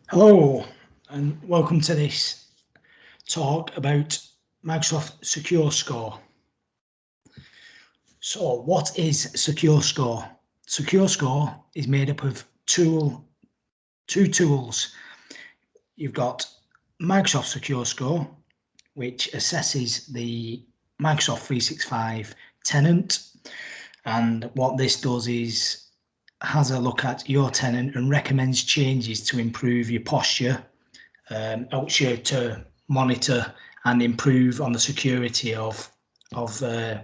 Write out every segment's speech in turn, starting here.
Hello and welcome to this talk about Microsoft Secure Score. So what is Secure Score? Secure Score is made up of two tools. You've got Microsoft Secure Score, which assesses the Microsoft 365 tenant, and what this does is has a look at your tenant and recommends changes to improve your posture, helps you to monitor and improve on the security of for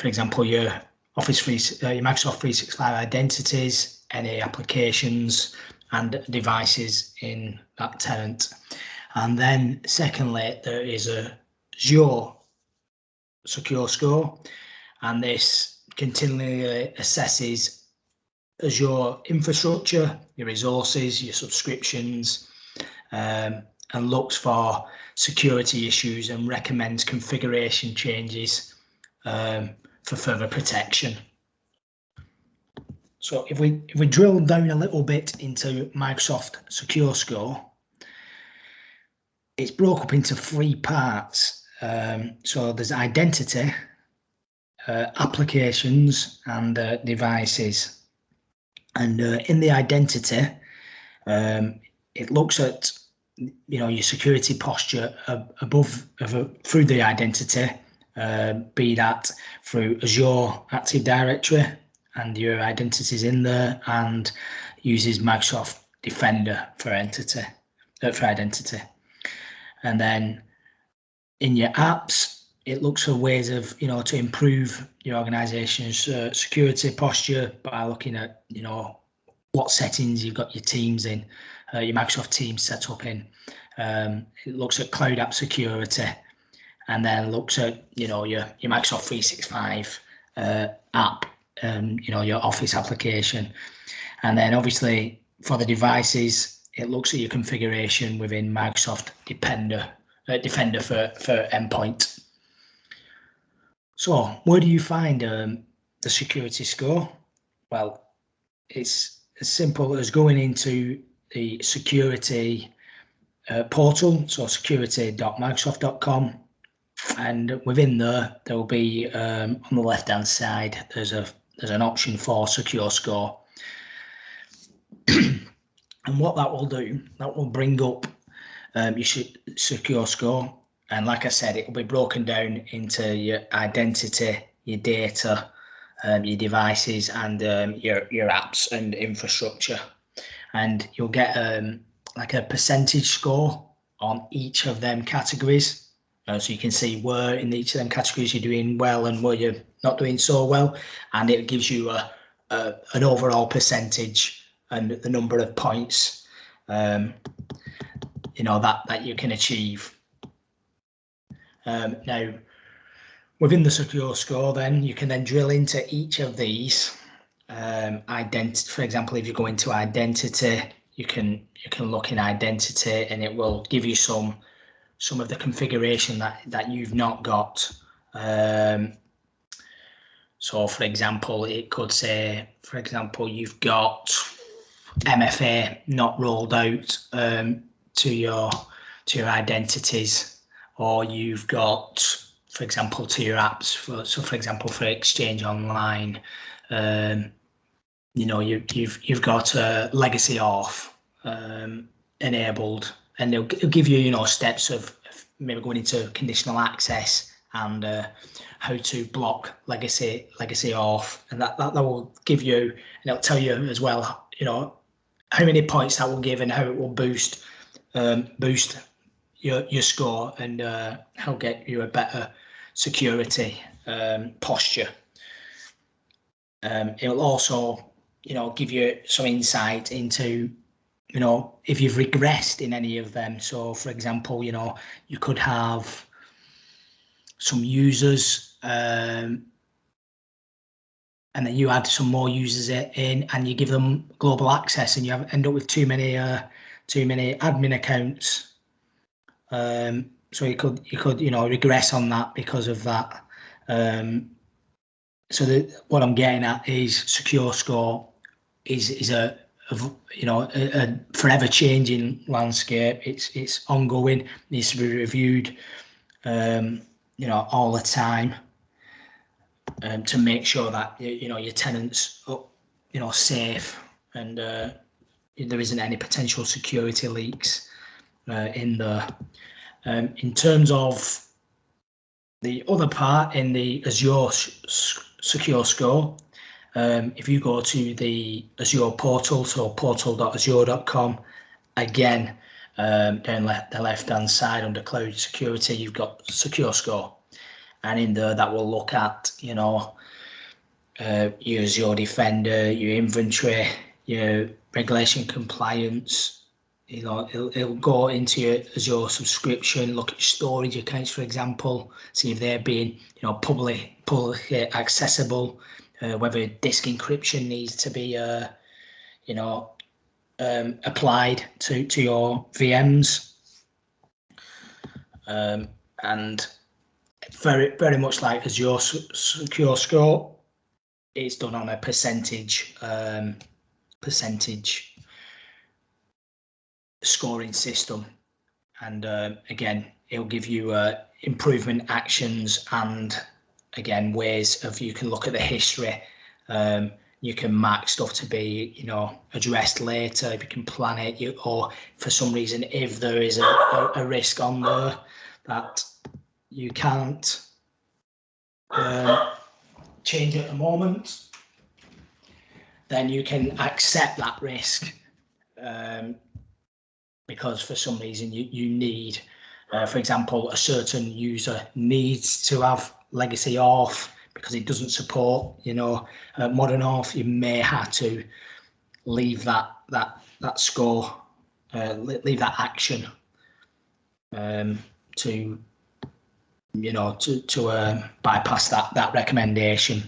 example, your your Microsoft 365 identities, any applications and devices in that tenant. And then secondly, there is a Azure Secure Score, and this continually assesses Azure infrastructure, your resources, your subscriptions, and looks for security issues and recommends configuration changes for further protection. So if we drill down a little bit into Microsoft Secure Score, it's broke up into three parts. So there's identity, applications, and devices. And in the identity, it looks at your security posture through the identity, be that through Azure Active Directory and your identities in there, and uses Microsoft Defender for identity. And then in your apps, it looks for ways of to improve your organization's security posture by looking at what settings you've got your teams in, your Microsoft Teams set up in. It looks at cloud app security, and then looks at your Microsoft 365 app, your Office application. And then obviously for the devices, it looks at your configuration within Microsoft Defender for endpoint. So where do you find the security score? Well, it's as simple as going into the security portal, so security.microsoft.com, and within there will be on the left hand side there's an option for Secure Score. And what that will do, that will bring up your Secure Score, and like I said, it will be broken down into your identity, your data, your devices, and your apps and infrastructure. And you'll get like a percentage score on each of them categories, so you can see where in each of them categories you're doing well and where you're not doing so well, and it gives you an overall percentage and the number of points that you can achieve. Now, within the Secure Score, then you can then drill into each of these. For example, if you go into identity, you can look in identity, and it will give you some of the configuration that you've not got. So, for example, it could say, for example, you've got MFA not rolled out to your identities, or you've got, for example, to your apps. For example, for Exchange Online, you've got legacy off enabled, and it'll give you steps of maybe going into conditional access and how to block legacy off, and that will give you, and it'll tell you as well how many points that will give and how it will boost your score, and help get you a better security posture. It will also give you some insight into if you've regressed in any of them. So for example, you could have some users and then you add some more users in and you give them global access, and you end up with too many admin accounts. So you could regress on that because of that. So what I'm getting at is Secure Score is a a forever changing landscape. It's ongoing, needs to be reviewed, all the time, to make sure that your tenants are safe, and there isn't any potential security leaks in there. In terms of the other part in the Azure Secure Score, if you go to the Azure portal, so portal.azure.com, again, down the left-hand side under Cloud Security, you've got Secure Score, and in there that will look at your Azure Defender, your inventory, your regulation compliance. It'll go into your Azure subscription, look at storage accounts, for example, see if they're being publicly accessible, whether disk encryption needs to be applied to your VMs, and very much like Azure Secure Score, it's done on a percentage scoring system, and again, it'll give you improvement actions, and again, ways of you can look at the history. You can mark stuff to be addressed later if you can plan it, or for some reason if there is a risk on there that you can't change at the moment, then you can accept that risk, because for some reason you need, for example, a certain user needs to have legacy off because it doesn't support modern off. You may have to leave that score, leave that action, to bypass that recommendation.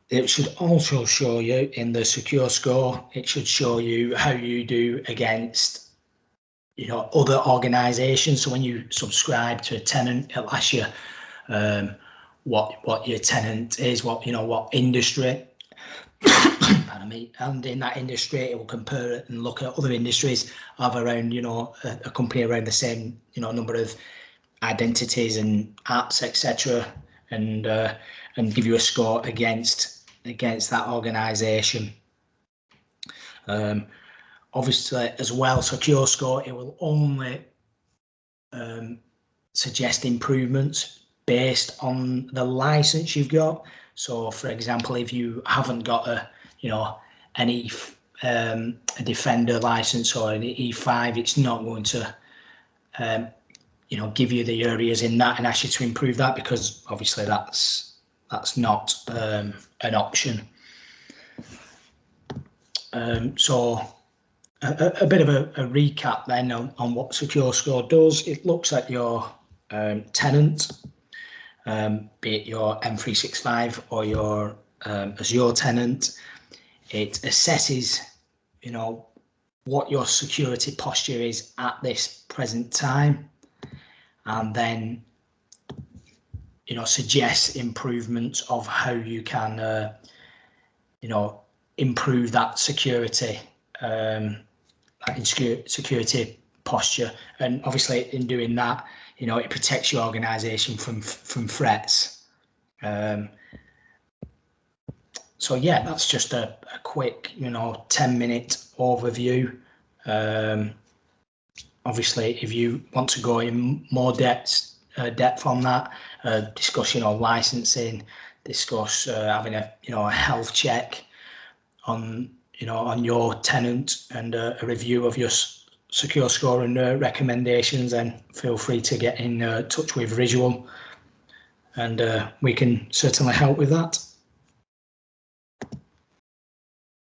It should also show you in the Secure Score, it should show you how you do against other organizations. So when you subscribe to a tenant, it'll ask you what your tenant is, what industry. Pardon me. And in that industry, it will compare it and look at other industries of around a company around the same number of identities and apps, etc., and give you a score against that organization. Obviously, as well, Secure Score, it will only suggest improvements based on the license you've got. So, for example, if you haven't got a Defender license or an E5, it's not going to give you the areas in that and ask you to improve that, because obviously that's not an option. So a bit of a recap then on what Secure Score does. It looks at your tenant, be it your M365 or your Azure tenant. It assesses what your security posture is at this present time, and then suggests improvements of how you can improve that security, security posture. And obviously in doing that, it protects your organization from threats. So yeah, that's just a quick 10-minute overview. Obviously, if you want to go in more depth on that, discuss licensing, discuss having a health check on on your tenant, and a review of your Secure Score and recommendations, then feel free to get in touch with Visual, and we can certainly help with that.